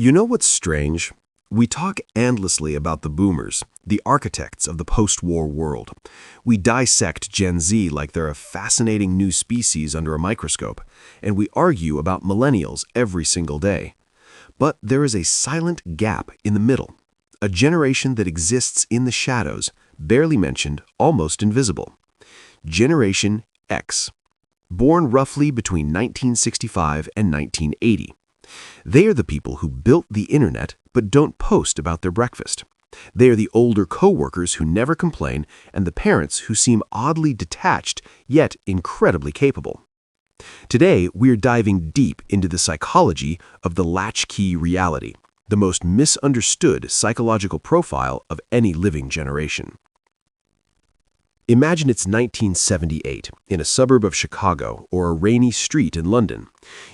You know what's strange? We talk endlessly about the boomers, the architects of the post-war world. We dissect Gen Z like they're a fascinating new species under a microscope, and we argue about millennials every single day. But there is a silent gap in the middle, a generation that exists in the shadows, barely mentioned, almost invisible. Generation X, born roughly between 1965 and 1980. They are the people who built the internet but don't post about their breakfast. They are the older coworkers who never complain and the parents who seem oddly detached yet incredibly capable. Today, we're diving deep into the psychology of the latchkey reality, the most misunderstood psychological profile of any living generation. Imagine it's 1978 in a suburb of Chicago or a rainy street in London.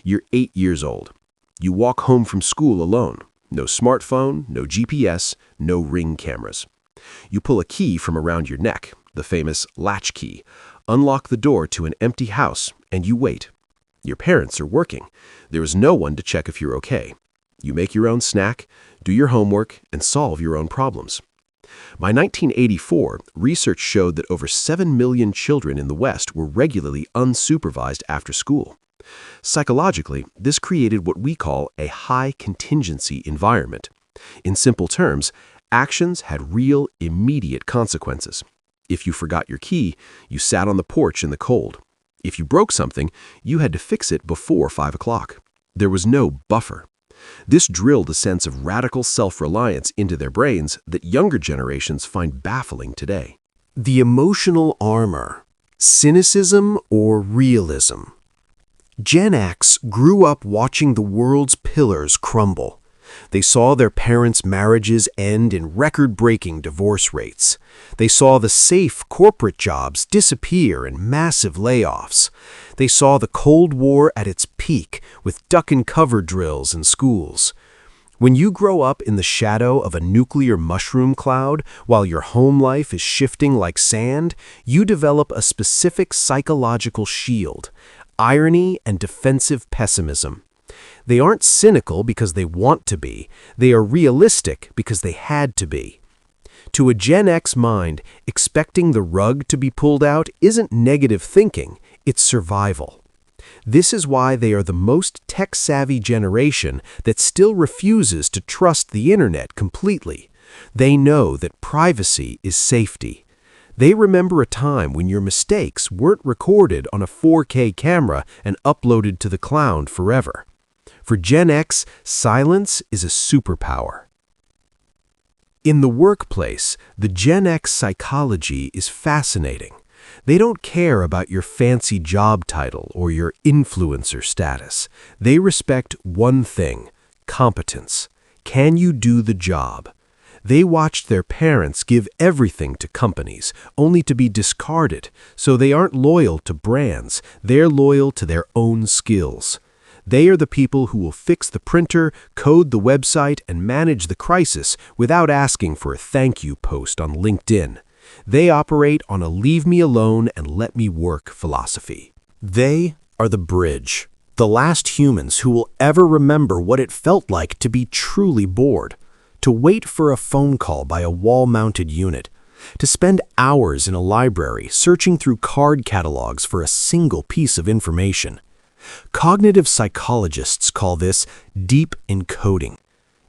You're 8 years old. You walk home from school alone. No smartphone, no GPS, no Ring cameras. You pull a key from around your neck, the famous latch key, unlock the door to an empty house, and you wait. Your parents are working. There is no one to check if you're okay. You make your own snack, do your homework, and solve your own problems. By 1984, research showed that over 7 million children in the West were regularly unsupervised after school. Psychologically, this created what we call a high contingency environment. In simple terms, actions had real, immediate consequences. If you forgot your key, you sat on the porch in the cold. If you broke something, you had to fix it before 5 o'clock. There was no buffer. This drilled a sense of radical self-reliance into their brains that younger generations find baffling today. The emotional armor, cynicism or realism. Gen X grew up watching the world's pillars crumble. They saw their parents' marriages end in record-breaking divorce rates. They saw the safe corporate jobs disappear in massive layoffs. They saw the Cold War at its peak with duck-and-cover drills in schools. When you grow up in the shadow of a nuclear mushroom cloud while your home life is shifting like sand, you develop a specific psychological shield: irony and defensive pessimism. They aren't cynical because they want to be. They are realistic because they had to be. To a Gen X mind, expecting the rug to be pulled out isn't negative thinking, it's survival. This is why they are the most tech-savvy generation that still refuses to trust the internet completely. They know that privacy is safety. They remember a time when your mistakes weren't recorded on a 4K camera and uploaded to the cloud forever. For Gen X, silence is a superpower. In the workplace, the Gen X psychology is fascinating. They don't care about your fancy job title or your influencer status. They respect one thing: competence. Can you do the job? They watched their parents give everything to companies, only to be discarded, so they aren't loyal to brands, they're loyal to their own skills. They are the people who will fix the printer, code the website, and manage the crisis without asking for a thank you post on LinkedIn. They operate on a leave me alone and let me work philosophy. They are the bridge, the last humans who will ever remember what it felt like to be truly bored. To wait for a phone call by a wall-mounted unit, to spend hours in a library searching through card catalogs for a single piece of information. Cognitive psychologists call this deep encoding.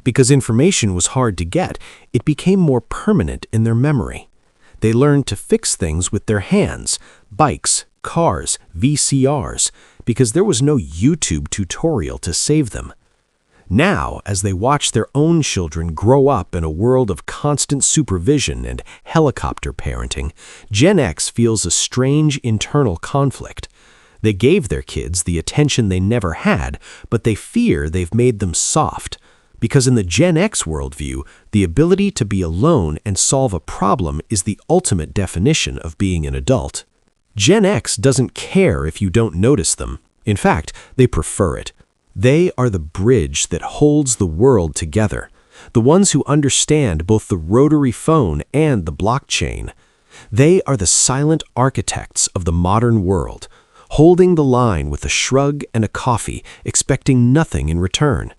Because information was hard to get, it became more permanent in their memory. They learned to fix things with their hands: bikes, cars, VCRs, because there was no YouTube tutorial to save them. Now, as they watch their own children grow up in a world of constant supervision and helicopter parenting, Gen X feels a strange internal conflict. They gave their kids the attention they never had, but they fear they've made them soft. Because in the Gen X worldview, the ability to be alone and solve a problem is the ultimate definition of being an adult. Gen X doesn't care if you don't notice them. In fact, they prefer it. They are the bridge that holds the world together, the ones who understand both the rotary phone and the blockchain. They are the silent architects of the modern world, holding the line with a shrug and a coffee, expecting nothing in return.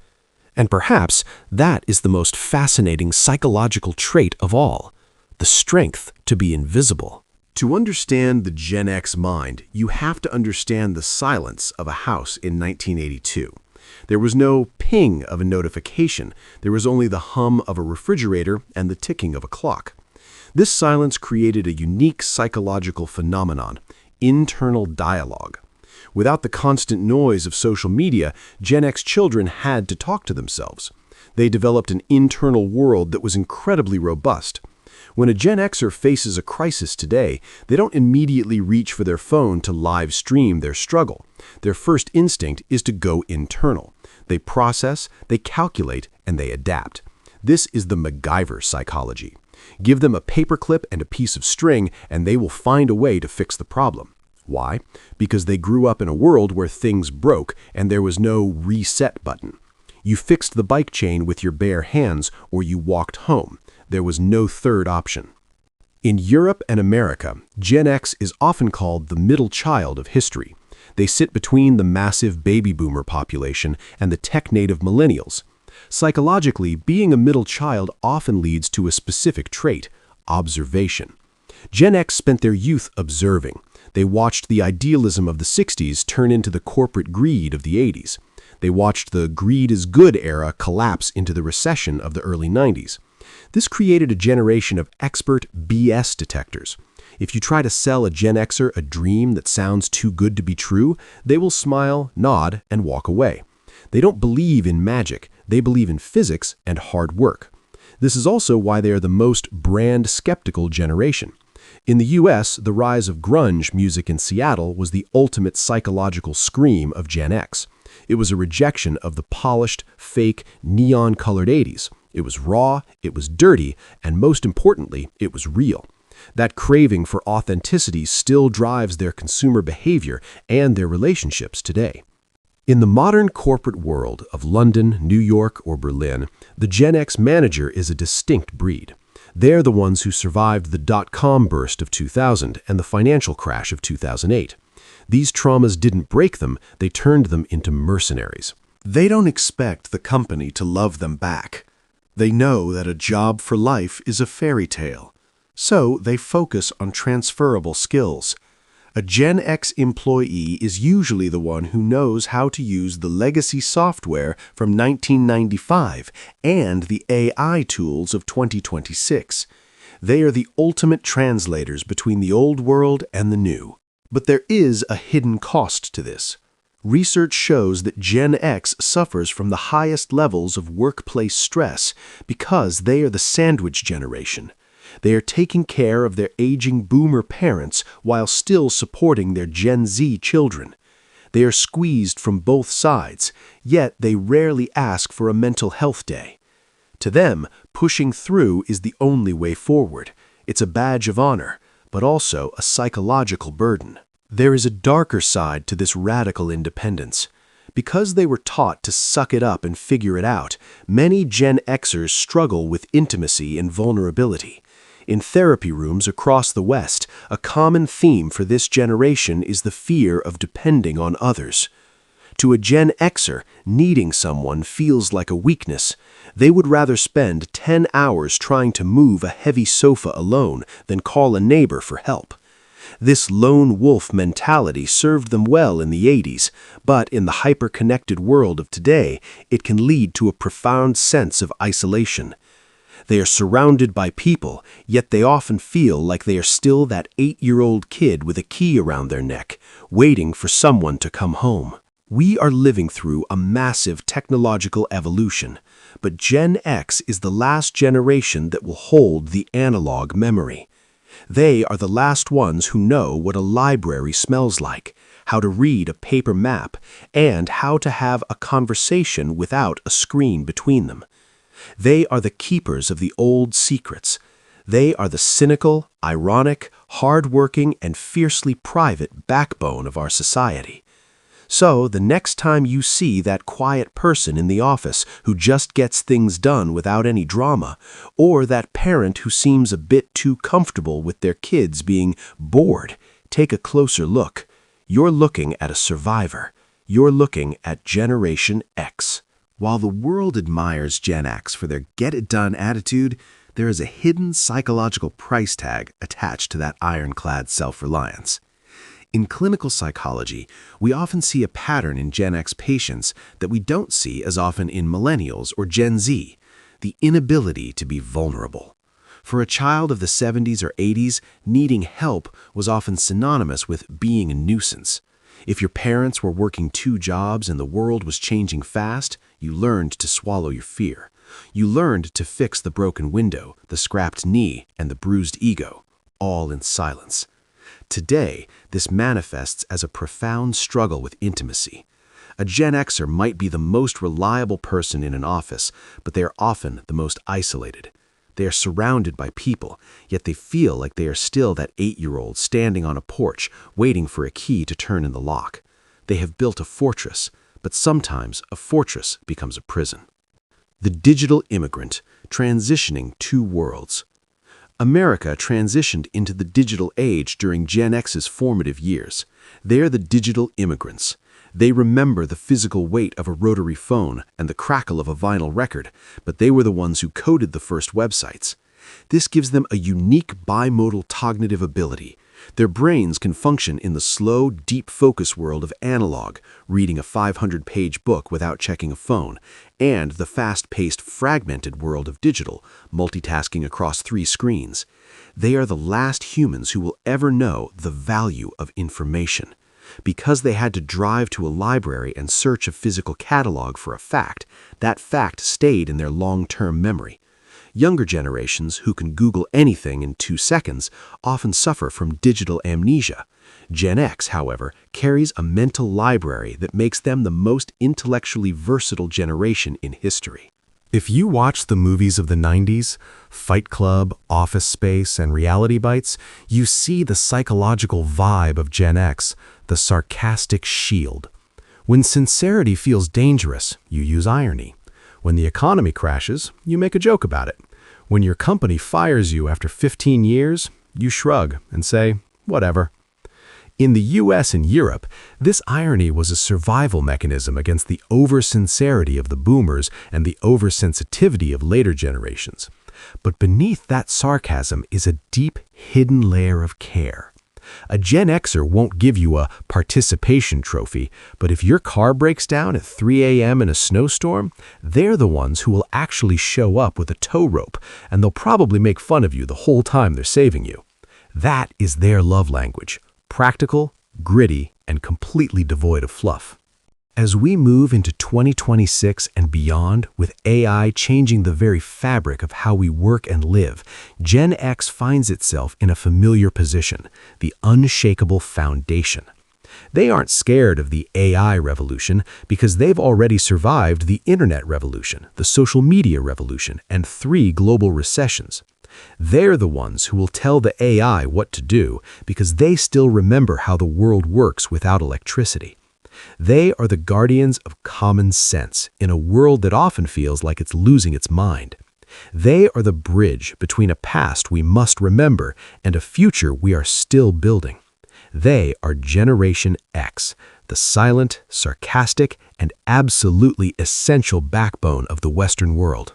And perhaps that is the most fascinating psychological trait of all, the strength to be invisible. To understand the Gen X mind, you have to understand the silence of a house in 1982. There was no ping of a notification. There was only the hum of a refrigerator and the ticking of a clock. This silence created a unique psychological phenomenon, internal dialogue. Without the constant noise of social media, Gen X children had to talk to themselves. They developed an internal world that was incredibly robust. When a Gen Xer faces a crisis today, they don't immediately reach for their phone to live stream their struggle. Their first instinct is to go internal. They process, they calculate, and they adapt. This is the MacGyver psychology. Give them a paperclip and a piece of string, and they will find a way to fix the problem. Why? Because they grew up in a world where things broke and there was no reset button. You fixed the bike chain with your bare hands or you walked home. There was no third option. In Europe and America, Gen X is often called the middle child of history. They sit between the massive baby boomer population and the tech-native millennials. Psychologically, being a middle child often leads to a specific trait, observation. Gen X spent their youth observing. They watched the idealism of the 60s turn into the corporate greed of the 80s. They watched the greed is good era collapse into the recession of the early 90s. This created a generation of expert BS detectors. If you try to sell a Gen Xer a dream that sounds too good to be true, they will smile, nod, and walk away. They don't believe in magic. They believe in physics and hard work. This is also why they are the most brand-skeptical generation. In the US, the rise of grunge music in Seattle was the ultimate psychological scream of Gen X. It was a rejection of the polished, fake, neon-colored 80s. It was raw, it was dirty, and most importantly, it was real. That craving for authenticity still drives their consumer behavior and their relationships today. In the modern corporate world of London, New York, or Berlin, the Gen X manager is a distinct breed. They're the ones who survived the dot-com burst of 2000 and the financial crash of 2008. These traumas didn't break them, they turned them into mercenaries. They don't expect the company to love them back. They know that a job for life is a fairy tale, so they focus on transferable skills. A Gen X employee is usually the one who knows how to use the legacy software from 1995 and the AI tools of 2026. They are the ultimate translators between the old world and the new. But there is a hidden cost to this. Research shows that Gen X suffers from the highest levels of workplace stress because they are the sandwich generation. They are taking care of their aging boomer parents while still supporting their Gen Z children. They are squeezed from both sides, yet they rarely ask for a mental health day. To them, pushing through is the only way forward. It's a badge of honor, but also a psychological burden. There is a darker side to this radical independence. Because they were taught to suck it up and figure it out, many Gen Xers struggle with intimacy and vulnerability. In therapy rooms across the West, a common theme for this generation is the fear of depending on others. To a Gen Xer, needing someone feels like a weakness. They would rather spend 10 hours trying to move a heavy sofa alone than call a neighbor for help. This lone wolf mentality served them well in the 80s, but in the hyper-connected world of today, it can lead to a profound sense of isolation. They are surrounded by people, yet they often feel like they are still that 8-year-old kid with a key around their neck, waiting for someone to come home. We are living through a massive technological evolution, but Gen X is the last generation that will hold the analog memory. They are the last ones who know what a library smells like, how to read a paper map, and how to have a conversation without a screen between them. They are the keepers of the old secrets. They are the cynical, ironic, hard-working, and fiercely private backbone of our society. So, the next time you see that quiet person in the office who just gets things done without any drama, or that parent who seems a bit too comfortable with their kids being bored, take a closer look. You're looking at a survivor. You're looking at Generation X. While the world admires Gen X for their get-it-done attitude, there is a hidden psychological price tag attached to that ironclad self-reliance. In clinical psychology, we often see a pattern in Gen X patients that we don't see as often in Millennials or Gen Z: the inability to be vulnerable. For a child of the 70s or 80s, needing help was often synonymous with being a nuisance. If your parents were working 2 jobs and the world was changing fast, you learned to swallow your fear. You learned to fix the broken window, the scrapped knee, and the bruised ego, all in silence. Today, this manifests as a profound struggle with intimacy. A Gen Xer might be the most reliable person in an office, but they are often the most isolated. They are surrounded by people, yet they feel like they are still that 8-year-old standing on a porch, waiting for a key to turn in the lock. They have built a fortress, but sometimes a fortress becomes a prison. The digital immigrant, transitioning 2 worlds. America transitioned into the digital age during Gen X's formative years. They are the digital immigrants. They remember the physical weight of a rotary phone and the crackle of a vinyl record, but they were the ones who coded the first websites. This gives them a unique bimodal cognitive ability. Their brains can function in the slow, deep focus world of analog, reading a 500-page book without checking a phone, and the fast-paced, fragmented world of digital, multitasking across 3 screens. They are the last humans who will ever know the value of information. Because they had to drive to a library and search a physical catalog for a fact, that fact stayed in their long-term memory. Younger generations who can Google anything in 2 seconds often suffer from digital amnesia. Gen X, however, carries a mental library that makes them the most intellectually versatile generation in history. If you watch the movies of the 90s, Fight Club, Office Space, and Reality Bites, you see the psychological vibe of Gen X, the sarcastic shield. When sincerity feels dangerous, you use irony. When the economy crashes, you make a joke about it. When your company fires you after 15 years, you shrug and say, whatever. In the US and Europe, this irony was a survival mechanism against the over-sincerity of the boomers and the oversensitivity of later generations. But beneath that sarcasm is a deep, hidden layer of care. A Gen Xer won't give you a participation trophy, but if your car breaks down at 3 a.m. in a snowstorm, they're the ones who will actually show up with a tow rope, and they'll probably make fun of you the whole time they're saving you. That is their love language. Practical, gritty, and completely devoid of fluff. As we move into 2026 and beyond, with AI changing the very fabric of how we work and live, Gen X finds itself in a familiar position, the unshakable foundation. They aren't scared of the AI revolution because they've already survived the internet revolution, the social media revolution, and 3 global recessions. They're the ones who will tell the AI what to do because they still remember how the world works without electricity. They are the guardians of common sense in a world that often feels like it's losing its mind. They are the bridge between a past we must remember and a future we are still building. They are Generation X, the silent, sarcastic, and absolutely essential backbone of the Western world.